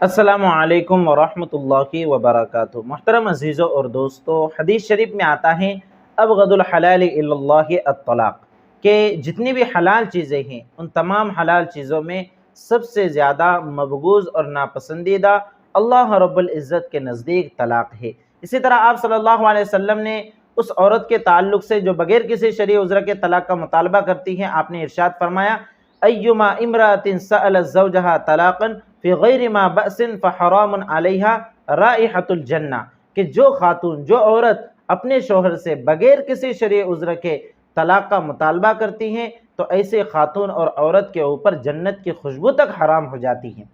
السلام علیکم ورحمۃ اللہ وبرکاتہ۔ محترم عزیزوں اور دوستو، حدیث شریف میں آتا ہے ابغض الحلال الی اللہ الطلاق، کہ جتنی بھی حلال چیزیں ہیں ان تمام حلال چیزوں میں سب سے زیادہ مبغوض اور ناپسندیدہ اللہ رب العزت کے نزدیک طلاق ہے۔ اسی طرح آپ صلی اللہ علیہ وسلم نے اس عورت کے تعلق سے جو بغیر کسی شرعی عذر کے طلاق کا مطالبہ کرتی ہے، آپ نے ارشاد فرمایا ایما امرأۃ سألت زوجها طلاقا فی غیر ما بأس فحرام علیہا رائحۃ الجنہ، کہ جو خاتون، جو عورت اپنے شوہر سے بغیر کسی شرعی عذر کے طلاق کا مطالبہ کرتی ہیں تو ایسے خاتون اور عورت کے اوپر جنت کی خوشبو تک حرام ہو جاتی ہیں۔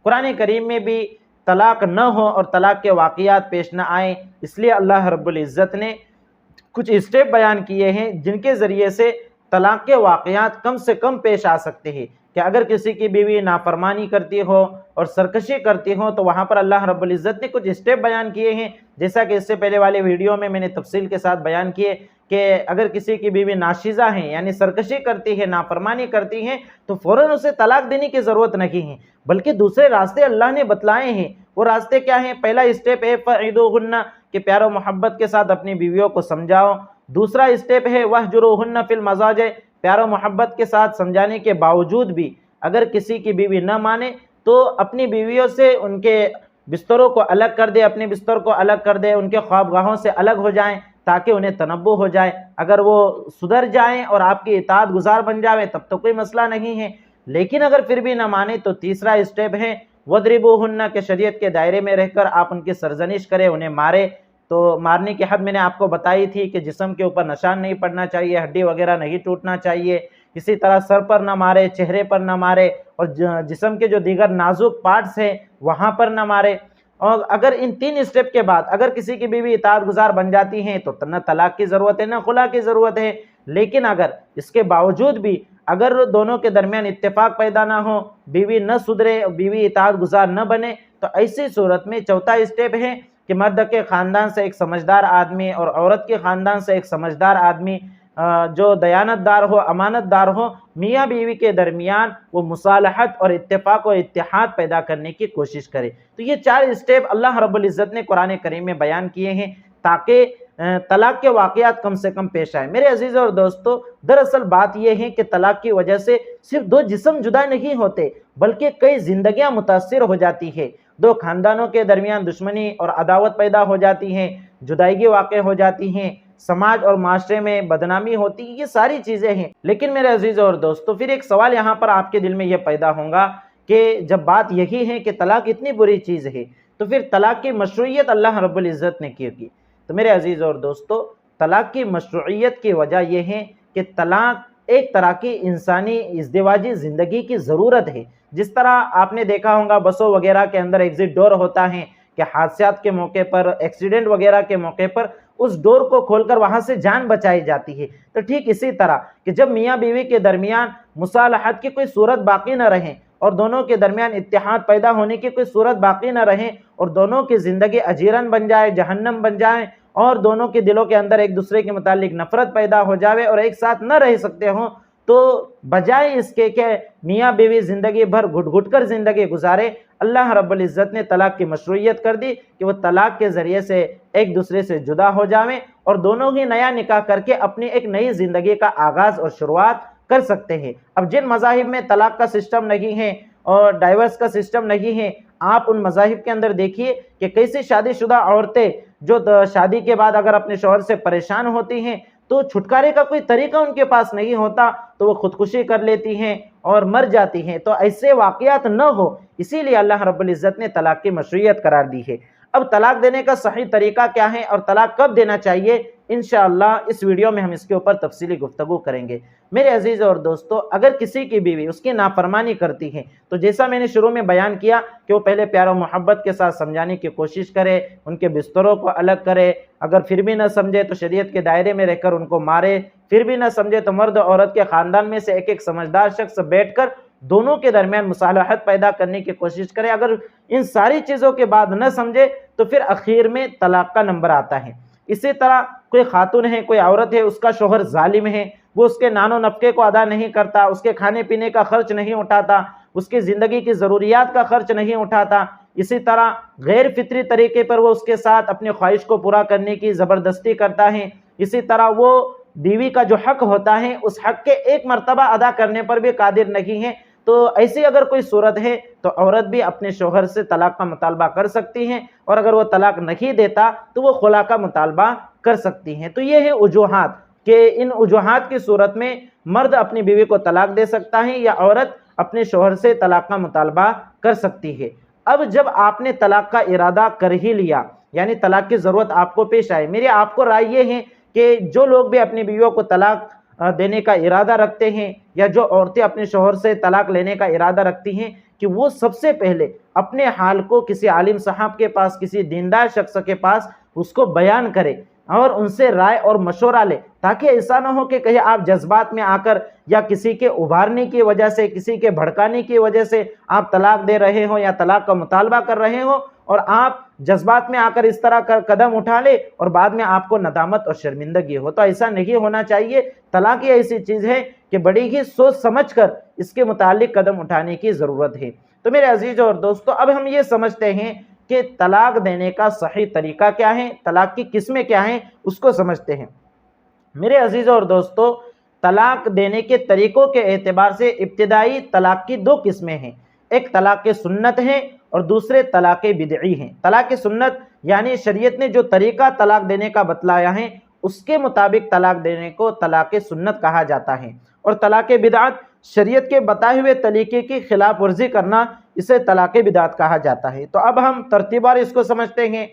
قرآن کریم میں بھی طلاق نہ ہو اور طلاق کے واقعات پیش نہ آئیں، اس لیے اللہ رب العزت نے کچھ اسٹیپ بیان کیے ہیں جن کے ذریعے سے طلاق کے واقعات کم سے کم پیش آ سکتے ہیں، کہ اگر کسی کی بیوی نافرمانی کرتی ہو اور سرکشی کرتی ہو تو وہاں پر اللہ رب العزت نے کچھ اسٹیپ بیان کیے ہیں، جیسا کہ اس سے پہلے والے ویڈیو میں نے تفصیل کے ساتھ بیان کیے کہ اگر کسی کی بیوی ناشیزہ ہیں یعنی سرکشی کرتی ہے، نافرمانی کرتی ہیں، تو فوراً اسے طلاق دینے کی ضرورت نہیں ہے، بلکہ دوسرے راستے اللہ نے بتلائے ہیں۔ وہ راستے کیا ہیں؟ پہلا اسٹیپ ہے فعدوہن، کہ پیار و محبت کے ساتھ اپنی بیویوں کو سمجھاؤ۔ دوسرا اسٹیپ ہے وہجروہن فی المضاجع، پیار و محبت کے ساتھ سمجھانے کے باوجود بھی اگر کسی کی بیوی نہ مانے تو اپنی بیویوں سے ان کے بستروں کو الگ کر دے، اپنے بستر کو الگ کر دے، ان کے خوابگاہوں سے الگ ہو جائیں تاکہ انہیں تنبہ ہو جائے۔ اگر وہ سدھر جائیں اور آپ کی اطاعت گزار بن جائیں تب تو کوئی مسئلہ نہیں ہے، لیکن اگر پھر بھی نہ مانے تو تیسرا اسٹیپ ہے وَضْرِبُوهُنَّ، کہ شریعت کے دائرے میں رہ کر آپ ان کی سرزنش کریں، انہیں مارے۔ تو مارنے کی حد میں نے آپ کو بتائی تھی کہ جسم کے اوپر نشان نہیں پڑنا چاہیے، ہڈی وغیرہ نہیں ٹوٹنا چاہیے، اسی طرح سر پر نہ مارے، چہرے پر نہ مارے، اور جسم کے جو دیگر نازک پارٹس ہیں وہاں پر نہ مارے۔ اور اگر ان تین اسٹیپ کے بعد اگر کسی کی بیوی اطاعت گزار بن جاتی ہیں تو نہ طلاق کی ضرورت ہے نہ خلا کی ضرورت ہے، لیکن اگر اس کے باوجود بھی اگر دونوں کے درمیان اتفاق پیدا نہ ہو، بیوی نہ سدھرے، بیوی اطاعت گزار نہ بنے، تو ایسی صورت میں چوتھا اسٹیپ ہے کہ مرد کے خاندان سے ایک سمجھدار آدمی اور عورت کے خاندان سے ایک سمجھدار آدمی جو دیانت دار ہو، امانت دار ہو، میاں بیوی کے درمیان وہ مصالحت اور اتفاق و اتحاد پیدا کرنے کی کوشش کرے۔ تو یہ چار اسٹیپ اللہ رب العزت نے قرآن کریم میں بیان کیے ہیں تاکہ طلاق کے واقعات کم سے کم پیش آئیں۔ میرے عزیزوں اور دوستو، دراصل بات یہ ہے کہ طلاق کی وجہ سے صرف دو جسم جدا نہیں ہوتے بلکہ کئی زندگیاں متاثر ہو جاتی ہیں، دو خاندانوں کے درمیان دشمنی اور عداوت پیدا ہو جاتی ہیں، جدائیگی واقع ہو جاتی ہیں، سماج اور معاشرے میں بدنامی ہوتی ہے، یہ ساری چیزیں ہیں۔ لیکن میرے عزیزوں اور دوستو، پھر ایک سوال یہاں پر آپ کے دل میں یہ پیدا ہوگا کہ جب بات یہی ہے کہ طلاق اتنی بری چیز ہے تو پھر طلاق کی مشروعیت اللہ رب العزت نے کیوں کی؟ تو میرے عزیزوں اور دوستو، طلاق کی مشروعیت کی وجہ یہ ہے کہ طلاق ایک طرح کی انسانی ازدواجی زندگی کی ضرورت ہے۔ جس طرح آپ نے دیکھا ہوگا بسوں وغیرہ کے اندر ایگزٹ ڈور ہوتا ہے کہ حادثات کے موقع پر، ایکسیڈنٹ وغیرہ کے موقع پر اس ڈور کو کھول کر وہاں سے جان بچائی جاتی ہے۔ تو ٹھیک اسی طرح کہ جب میاں بیوی کے درمیان مصالحت کی کوئی صورت باقی نہ رہے اور دونوں کے درمیان اتحاد پیدا ہونے کی کوئی صورت باقی نہ رہے اور دونوں کی زندگی اجیرن بن جائے، جہنم بن جائے، اور دونوں کے دلوں کے اندر ایک دوسرے کے متعلق نفرت پیدا ہو جاوے اور ایک ساتھ نہ رہ سکتے ہوں، تو بجائے اس کے کہ میاں بیوی زندگی بھر گھٹ گھٹ کر زندگی گزارے، اللہ رب العزت نے طلاق کی مشروعیت کر دی کہ وہ طلاق کے ذریعے سے ایک دوسرے سے جدا ہو جاویں اور دونوں ہی نیا نکاح کر کے اپنی ایک نئی زندگی کا آغاز اور شروعات کر سکتے ہیں۔ اب جن مذاہب میں طلاق کا سسٹم نہیں ہے اور ڈائیورس کا سسٹم نہیں ہے، آپ ان مذاہب کے اندر دیکھیے کہ کیسی شادی شدہ عورتیں جو شادی کے بعد اگر اپنے شوہر سے پریشان ہوتی ہیں تو چھٹکارے کا کوئی طریقہ ان کے پاس نہیں ہوتا تو وہ خودکشی کر لیتی ہیں اور مر جاتی ہیں۔ تو ایسے واقعات نہ ہو، اسی لیے اللہ رب العزت نے طلاق کی مشروعیت قرار دی ہے۔ اب طلاق دینے کا صحیح طریقہ کیا ہے اور طلاق کب دینا چاہیے، انشاءاللہ اس ویڈیو میں ہم اس کے اوپر تفصیلی گفتگو کریں گے۔ میرے عزیز اور دوستو، اگر کسی کی بیوی اس کی نافرمانی کرتی ہے تو جیسا میں نے شروع میں بیان کیا کہ وہ پہلے پیار و محبت کے ساتھ سمجھانے کی کوشش کرے، ان کے بستروں کو الگ کرے، اگر پھر بھی نہ سمجھے تو شریعت کے دائرے میں رہ کر ان کو مارے، پھر بھی نہ سمجھے تو مرد عورت کے خاندان میں سے ایک ایک سمجھدار شخص بیٹھ کر دونوں کے درمیان مصالحت پیدا کرنے کی کوشش کرے۔ اگر ان ساری چیزوں کے بعد نہ سمجھے تو پھر اخیر میں طلاق کا نمبر آتا ہے۔ اسی طرح کوئی خاتون ہے، کوئی عورت ہے، اس کا شوہر ظالم ہے، وہ اس کے نان و نفقے کو ادا نہیں کرتا، اس کے کھانے پینے کا خرچ نہیں اٹھاتا، اس کی زندگی کی ضروریات کا خرچ نہیں اٹھاتا، इसी तरह गैर फितरी तरीके पर वो उसके साथ अपनी ख्वाहिश को पूरा करने की ज़बरदस्ती करता है। इसी तरह वो बीवी का जो हक होता है उस हक के एक मर्तबा अदा करने पर भी कादिर नहीं है। तो ऐसी अगर कोई सूरत है तो औरत भी अपने शोहर से तलाक का मुतालबा कर सकती हैं, और अगर वो तलाक नहीं देता तो वो खुला का मुतालबा कर सकती हैं। तो ये है वजूहात कि इन वजूहात की सूरत में मर्द अपनी बीवी को तलाक दे सकता है या औरत अपने शोहर से तलाक का मुतालबा कर सकती है। अब जब आपने तलाक का इरादा कर ही लिया, यानी तलाक की ज़रूरत आपको पेश आए, मेरी आपको राय ये है कि जो लोग भी अपनी बीवियों को तलाक देने का इरादा रखते हैं, या जो औरतें अपने शोहर से तलाक लेने का इरादा रखती हैं, कि वो सबसे पहले अपने हाल को किसी आलिम साहब के पास, किसी दीनदार शख्स के पास उसको बयान करें और उनसे राय और मशवरा ले, ताकि ऐसा ना हो कि कहीं आप जज्बात में आकर या किसी के उभारने की वजह से, किसी के भड़काने की वजह से आप तलाक दे रहे हो या तलाक का मुतालबा कर रहे हो, और आप जज्बात में आकर इस तरह का कदम उठा ले और बाद में आपको नदामत और शर्मिंदगी हो। तो ऐसा नहीं होना चाहिए। तलाक ही ऐसी चीज़ है कि बड़ी ही सोच समझ कर इसके मुतालिक कदम उठाने की ज़रूरत है। तो मेरे अजीज़ और दोस्तों, अब हम ये समझते हैं कि तलाक देने का सही तरीका क्या है, तलाक की किस्में क्या हैं, उसको समझते हैं। मेरे अजीज़ और दोस्तों, तलाक देने के तरीक़ों के एतबार से इब्तिदाई तलाक की दो किस्में हैं। एक तलाक सुन्नत है और दूसरे तलाक बिदई हैं। तलाक सुन्नत यानी शरीयत ने जो तरीका तलाक देने का बतलाया है उसके मुताबिक तलाक देने को तलाक सुन्नत कहा जाता है, और तलाक बिदअत शरीयत के बताए हुए तरीके की खिलाफ वर्जी करना, इसे तलाक बिदअत कहा जाता है। तो अब हम तरतीबार इसको समझते हैं।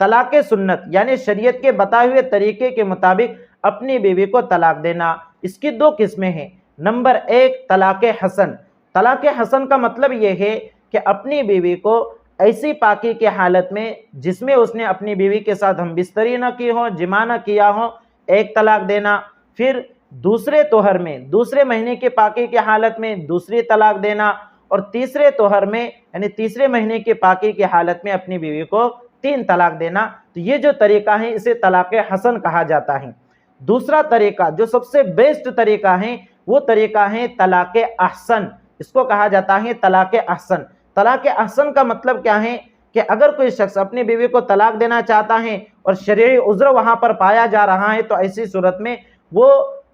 तलाक सुन्नत यानी शरीयत के बताए हुए तरीके के मुताबिक अपनी बीवी को तलाक देना, इसकी दो किस्में हैं। नंबर एक, तलाक हसन। तलाक हसन का मतलब यह है कि अपनी बीवी को ऐसी पाकी की हालत में जिसमें उसने अपनी बीवी के साथ हम बिस्तरी न की हो, जिमा न किया हो, एक तलाक देना। फिर दूसरे तोहर में, दूसरे महीने की पाकी की हालत में दूसरी तलाक देना, और तीसरे तोहर में यानी तीसरे महीने की पाकी की हालत में अपनी बीवी को 3 तलाक देना। तो ये जो तरीका है इसे तलाक हसन कहा जाता है। दूसरा तरीका जो सबसे बेस्ट तरीका है वो तरीका है तलाक अहसन। इसको कहा जाता है तलाक अहसन। तलाक अहसन का मतलब क्या है कि अगर कोई शख्स अपनी बीवी को तलाक देना चाहता है और शरई उज़्र वहाँ पर पाया जा रहा है, तो ऐसी सूरत में वो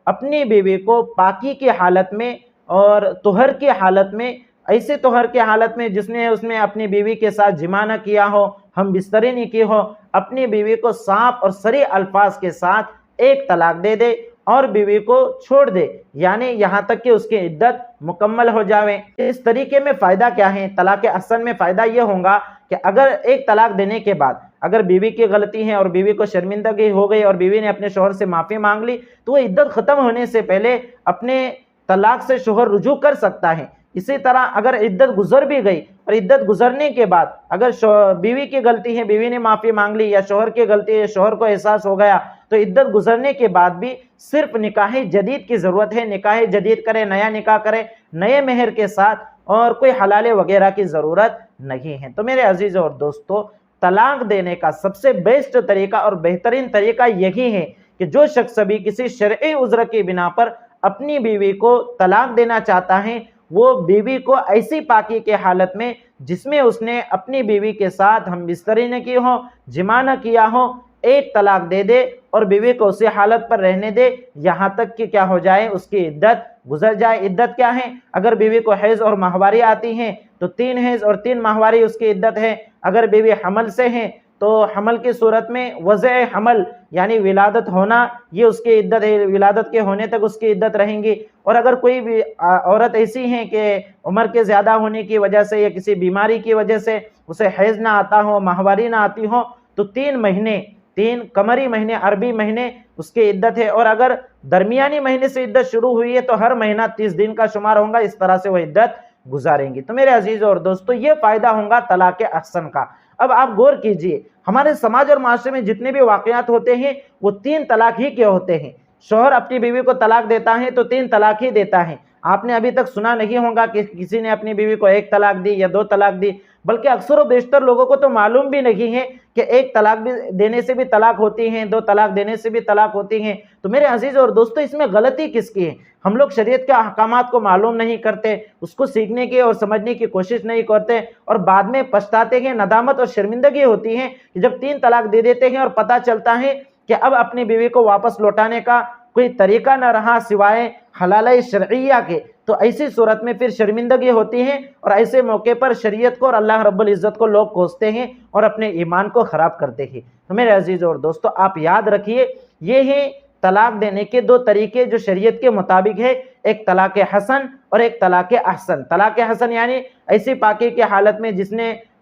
अपनी बीवी को पाकी की हालत में और तुहर की हालत में, ऐसे तुहर की हालत में जिसने उसने अपनी बीवी के साथ जिमा न किया हो, हम बिस्तरी नहीं की हो, अपनी बीवी को साफ और सरी अल्फाज के साथ एक तलाक दे दे और बीवी को छोड़ दे, यानी यहाँ तक कि उसकी इद्दत मुकम्मल हो जावे। इस तरीके में फ़ायदा क्या है? तलाक अहसन में फ़ायदा ये होगा कि अगर एक तलाक देने के बाद अगर बीवी की गलती है और बीवी को शर्मिंदगी हो गई और बीवी ने अपने शोहर से माफ़ी मांग ली, तो वो इद्दत ख़त्म होने से पहले अपने तलाक से शोहर रुजू कर सकता है। इसी तरह अगर इद्दत गुजर भी गई और इद्दत गुजरने के बाद अगर बीवी की गलती है, बीवी ने माफ़ी मांग ली, या शोहर की गलती है, शोहर को एहसास हो गया, तो इद्दत गुजरने के बाद भी सिर्फ निकाह जदीद की ज़रूरत है। निकाह जदीद करे, नया निकाह करे, नए मेहर के साथ, और कोई हलाले वगैरह की ज़रूरत नहीं है। तो मेरे अजीज़ और दोस्तों, तलाक देने का सबसे बेस्ट तरीका और बेहतरीन तरीका यही है कि जो शख्स भी किसी शरई उज़्र की बिना पर अपनी बीवी को तलाक देना चाहता है, वो बीवी को ऐसी पाकी के हालत में जिसमें उसने अपनी बीवी के साथ हम बिस्तरी न की हो, जिमा न किया हो, एक तलाक दे दे और बीवी को उसी हालत पर रहने दे यहाँ तक कि क्या हो जाए, उसकी इद्दत गुजर जाए। इद्दत क्या है? अगर बीवी को हैज़ और माहवारी आती हैं तो 3 हैज़ और 3 माहवारी उसकी इद्दत है। अगर बीवी हमल से है तो हमल की सूरत में वज़े हमल यानी विलादत होना, ये उसकी इद्दत है, विलादत के होने तक उसकी इद्दत रहेंगी। और अगर कोई भी औरत ऐसी है कि उम्र के ज़्यादा होने की वजह से या किसी बीमारी की वजह से उसे हैज़ ना आता हो, माहवारी ना आती हो, तो 3 महीने, 3 कमरी महीने, अरबी महीने उसकी इद्दत है। और अगर दरमियानी महीने से इद्दत शुरू हुई है तो हर महीना 30 दिन का शुमार होगा। इस तरह से वह इद्दत गुजारेंगी। तो मेरे अजीज़ और दोस्तों, ये फ़ायदा होगा तलाक अहसन का। अब आप गौर कीजिए, हमारे समाज और माशरे में जितने भी वाक़यात होते हैं वो 3 तलाक ही के होते हैं। शौहर अपनी बीवी को तलाक देता है तो 3 तलाक ही देता है। आपने अभी तक सुना नहीं होगा कि किसी ने अपनी बीवी को 1 तलाक दी या 2 तलाक दी, बल्कि अक्सर व बेशतर लोगों को तो मालूम भी नहीं है कि एक तलाक भी देने से भी तलाक होती हैं, दो तलाक देने से भी तलाक होती हैं। तो मेरे अजीज और दोस्तों, इसमें गलती किसकी है? हम लोग शरीयत के अहकामात को मालूम नहीं करते, उसको सीखने की और समझने की कोशिश नहीं करते, और बाद में पछताते हैं, नदामत और शर्मिंदगी होती है कि जब 3 तलाक दे देते हैं और पता चलता है कि अब अपनी बीवी को वापस लौटाने का कोई तरीका न रहा सिवाय हलाल शरइया के। तो ऐसी सूरत में फिर शर्मिंदगी होती है, और ऐसे मौके पर शरीयत को और अल्लाह रब्बुल इज़्ज़त को लोग कोसते हैं और अपने ईमान को ख़राब करते हैं। तो मेरे अजीज़ और दोस्तों, आप याद रखिए, ये हैं तलाक देने के 2 तरीके जो शरीयत के मुताबिक है, एक तलाक हसन और एक तलाक अहसन। तलाक हसन यानी ऐसी पाकी की हालत में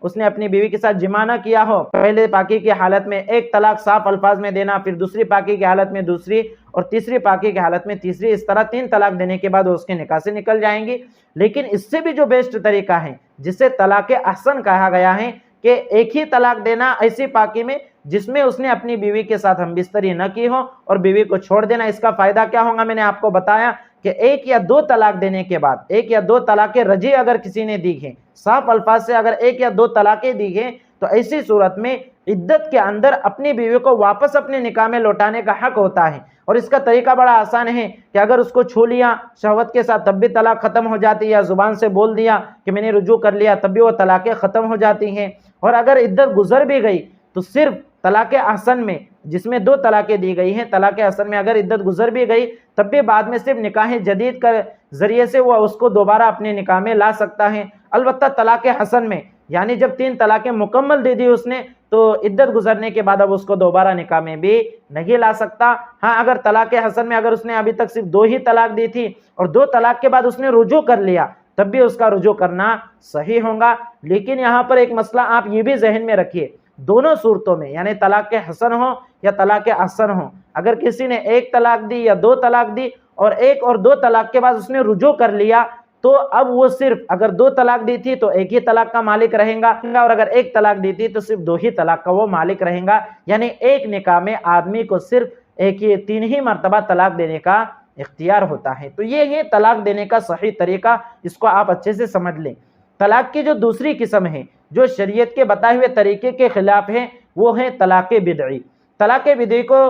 उसने अपनी बीवी के साथ जिमा ना किया हो, पहले पाकी की हालत में एक तलाक साफ अल्फाज में देना, फिर दूसरी पाकी की हालत में दूसरी, और तीसरी पाकी की हालत में तीसरी, इस तरह 3 तलाक देने के बाद वो उसके निकाह से निकल जाएंगी। लेकिन इससे भी जो बेस्ट तरीका है, जिसे तलाक अहसन कहा गया है, कि एक ही तलाक देना ऐसी पाकी में जिसमें उसने अपनी बीवी के साथ हमबिस्तरी न की हो और बीवी को छोड़ देना। इसका फायदा क्या होगा? मैंने आपको बताया कि 1 या 2 तलाक देने के बाद, 1 या 2 तलाक़ें रजी अगर किसी ने दी है, साफ अल्फाज से अगर 1 या 2 तलाक़ें दी हैं, तो ऐसी सूरत में इद्दत के अंदर अपनी बीवी को वापस अपने निकाह में लौटाने का हक होता है। और इसका तरीका बड़ा आसान है कि अगर उसको छू लिया शहवत के साथ तब भी तलाक ख़त्म हो जाती है, या ज़ुबान से बोल दिया कि मैंने रुजू कर लिया तब भी वो तलाक़ें ख़त्म हो जाती हैं। और अगर इद्दत गुजर भी गई तो सिर्फ तलाक अहसन में, जिसमें 2 तलाक़ें दी गई हैं, तलाक अहसन में अगर इद्दत गुजर भी गई तब भी बाद में सिर्फ निकाह जदीद के ज़रिए से वह उसको दोबारा अपने निकाह में ला सकता है। अलबत्ता तलाक हसन में, यानी जब 3 तलाक़ें मुकम्मल दे दी उसने, तो इद्दत गुजरने के बाद अब उसको दोबारा निकाह में भी नहीं ला सकता। हाँ, अगर तलाक हसन में अगर उसने अभी तक सिर्फ 2 ही तलाक दी थी और 2 तलाक के बाद उसने रुजू कर लिया, तब भी उसका रुजू करना सही होगा। लेकिन यहाँ पर एक मसला आप ये भी जहन में रखिए, दोनों सूरतों में, यानी तलाक हसन हो या तलाक अहसन हो, अगर किसी ने 1 तलाक दी या 2 तलाक दी और 1 और 2 तलाक के बाद उसने रुजू कर लिया, तो अब वो सिर्फ, अगर 2 तलाक दी थी तो 1 ही तलाक का मालिक रहेगा, और अगर 1 तलाक दी थी तो सिर्फ 2 ही तलाक का वो मालिक रहेगा। यानी एक निकाह में आदमी को सिर्फ 3 ही मरतबा तलाक देने का इख्तियार होता है। तो ये है तलाक देने का सही तरीका, इसको आप अच्छे से समझ लें। तलाक की जो दूसरी किस्म है, जो शरीयत के बताए हुए तरीके के खिलाफ है, वो है तलाक बिदई। तलाक बिदई को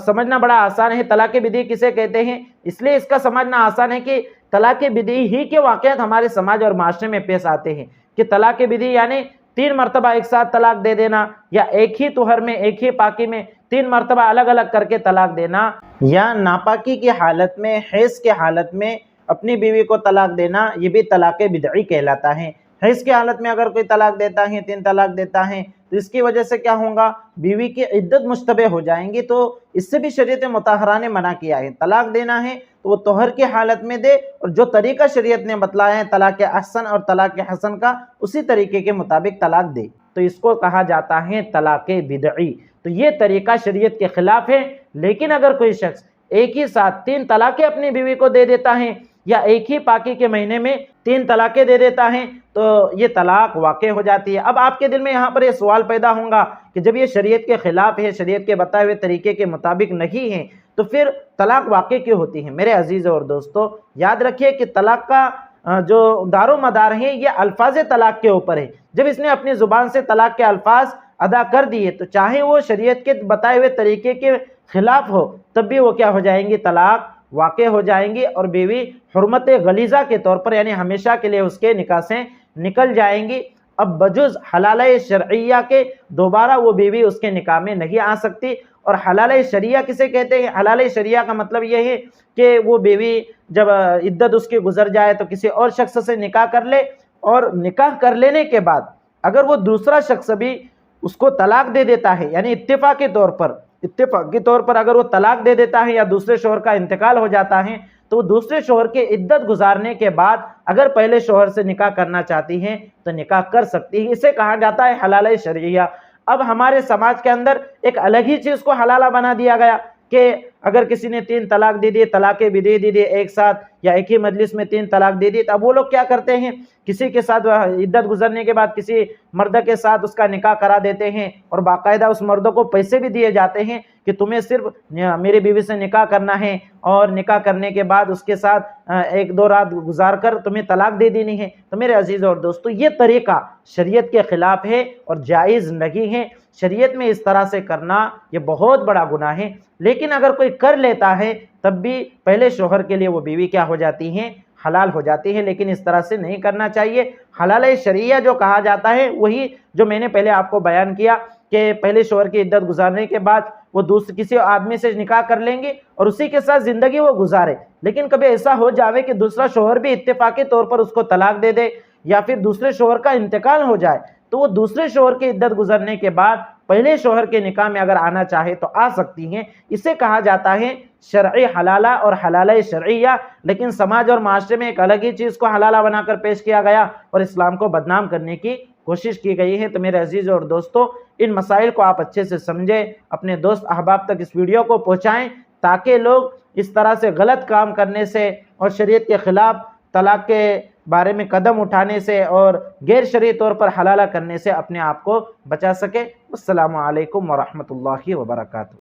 समझना बड़ा आसान है। तलाक बिदई किसे कहते हैं? इसलिए इसका समझना आसान है कि तलाक बिदई ही के वाक़यात हमारे समाज और माशरे में पेश आते हैं कि तलाक बिदई यानी 3 मरतबा एक साथ तलाक दे देना, या एक ही तुहर में, एक ही पाकी में 3 मरतबा अलग अलग करके तलाक देना, या नापाकी की हालत में, हैज़ की हालत में अपनी बीवी को तलाक देना, ये भी तलाक बिदई कहलाता है। हैज़ की हालत में अगर कोई तलाक देता है, 3 तलाक देता है, तो इसकी वजह से क्या होगा? बीवी की इद्दत मुश्तबे हो जाएंगी। तो इससे भी शरीयत मुताहरा ने मना किया है। तलाक देना है तो वो तोहर की हालत में दे, और जो तरीका शरीयत ने बतलाया है तलाक अहसन और तलाक हसन का, उसी तरीके के मुताबिक तलाक दे। तो इसको कहा जाता है तलाक बिदई। तो ये तरीका शरीयत के खिलाफ है। लेकिन अगर कोई शख्स एक ही साथ 3 तलाक़ें अपनी बीवी को दे देता है, या एक ही पाकी के महीने में 3 तलाक़ें दे देता है, तो ये तलाक वाक़ हो जाती है। अब आपके दिल में यहाँ पर ये सवाल पैदा होगा कि जब ये शरीयत के खिलाफ है, शरीयत के बताए हुए तरीके के मुताबिक नहीं है, तो फिर तलाक वाक़ क्यों होती है? मेरे अजीज़ और दोस्तों, याद रखिए कि तलाक का जो दारो मदार है ये अल्फाज तलाक के ऊपर है। जब इसने अपनी ज़ुबान से तलाक के अल्फाज अदा कर दिए, तो चाहे वो शरीयत के बताए हुए तरीके के खिलाफ हो, तब भी वो क्या हो जाएंगी? तलाक वाक़ हो जाएंगी, और बीवी हुर्मत गलीज़ा के तौर पर, यानी हमेशा के लिए उसके निकाह से निकल जाएंगी। अब बजुज़ हलाल शरइया के दोबारा वो बीवी उसके निकाह में नहीं आ सकती। और हलाल शरिया किसे कहते हैं? हलाल शरिया का मतलब ये है कि वो बीवी जब इद्दत उसकी गुजर जाए तो किसी और शख्स से निकाह कर ले, और निकाह कर लेने के बाद अगर वो दूसरा शख्स भी उसको तलाक दे देता है, यानी इत्तेफाक़ी तौर पर अगर वो तलाक दे देता है या दूसरे शौहर का इंतकाल हो जाता है, तो दूसरे शौहर के इद्दत गुजारने के बाद अगर पहले शौहर से निकाह करना चाहती हैं तो निकाह कर सकती है। इसे कहा जाता है हलाल शरिया। अब हमारे समाज के अंदर एक अलग ही चीज़ को हलाला बना दिया गया कि اگر کسی نے 3 طلاق دے دیے، طلاقیں بھی دے دی ایک ساتھ یا ایک ہی مجلس میں 3 طلاق دے دی، تو اب وہ لوگ کیا کرتے ہیں، کسی کے ساتھ عدت گزرنے کے بعد کسی مرد کے ساتھ اس کا نکاح کرا دیتے ہیں، اور باقاعدہ اس مرد کو پیسے بھی دیے جاتے ہیں کہ تمہیں صرف میری بیوی سے نکاح کرنا ہے، اور نکاح کرنے کے بعد اس کے ساتھ 1-2 رات گزار کر تمہیں طلاق دے دینی ہے۔ تو میرے عزیز اور دوستو، یہ طریقہ شریعت کے خلاف ہے اور جائز نہیں ہے۔ شریعت میں اس طرح سے کرنا یہ بہت بڑا گناہ ہے، لیکن اگر کوئی کر لیتا ہے تب بھی پہلے شوہر کے لیے وہ بیوی کیا ہو جاتی ہیں، حلال ہو جاتی ہے، لیکن اس طرح سے نہیں کرنا چاہیے۔ حلال شرعیہ جو کہا جاتا ہے وہی جو میں نے پہلے آپ کو بیان کیا کہ پہلے شوہر کی عدت گزارنے کے بعد وہ کسی آدمی سے نکاح کر لیں گے اور اسی کے ساتھ زندگی وہ گزارے، لیکن کبھی ایسا ہو جاوے کہ دوسرا شوہر بھی اتفاقی طور پر اس کو طلاق دے دے، یا پھر دوسرے شوہر کا انتقال ہو جائے، تو وہ دوسرے شوہر کی عدت گزرنے کے بعد پہلے شوہر کے نکاح میں اگر آنا چاہے تو آ سکتی ہیں۔ اسے کہا جاتا ہے شرعی حلالہ اور حلالہ شرعیہ، لیکن سماج اور معاشرے میں ایک الگ ہی چیز کو حلالہ بنا کر پیش کیا گیا اور اسلام کو بدنام کرنے کی کوشش کی گئی ہے۔ تو میرے عزیز اور دوستو، ان مسائل کو آپ اچھے سے سمجھیں، اپنے دوست احباب تک اس ویڈیو کو پہنچائیں تاکہ لوگ اس طرح سے غلط کام کرنے سے اور شریعت کے خلاف طلاق کے بارے میں قدم اٹھانے سے اور غیر شرعی طور پر حلالہ کرنے سے اپنے آپ کو بچا سکے۔ السلام علیکم ورحمۃ اللہ وبرکاتہ۔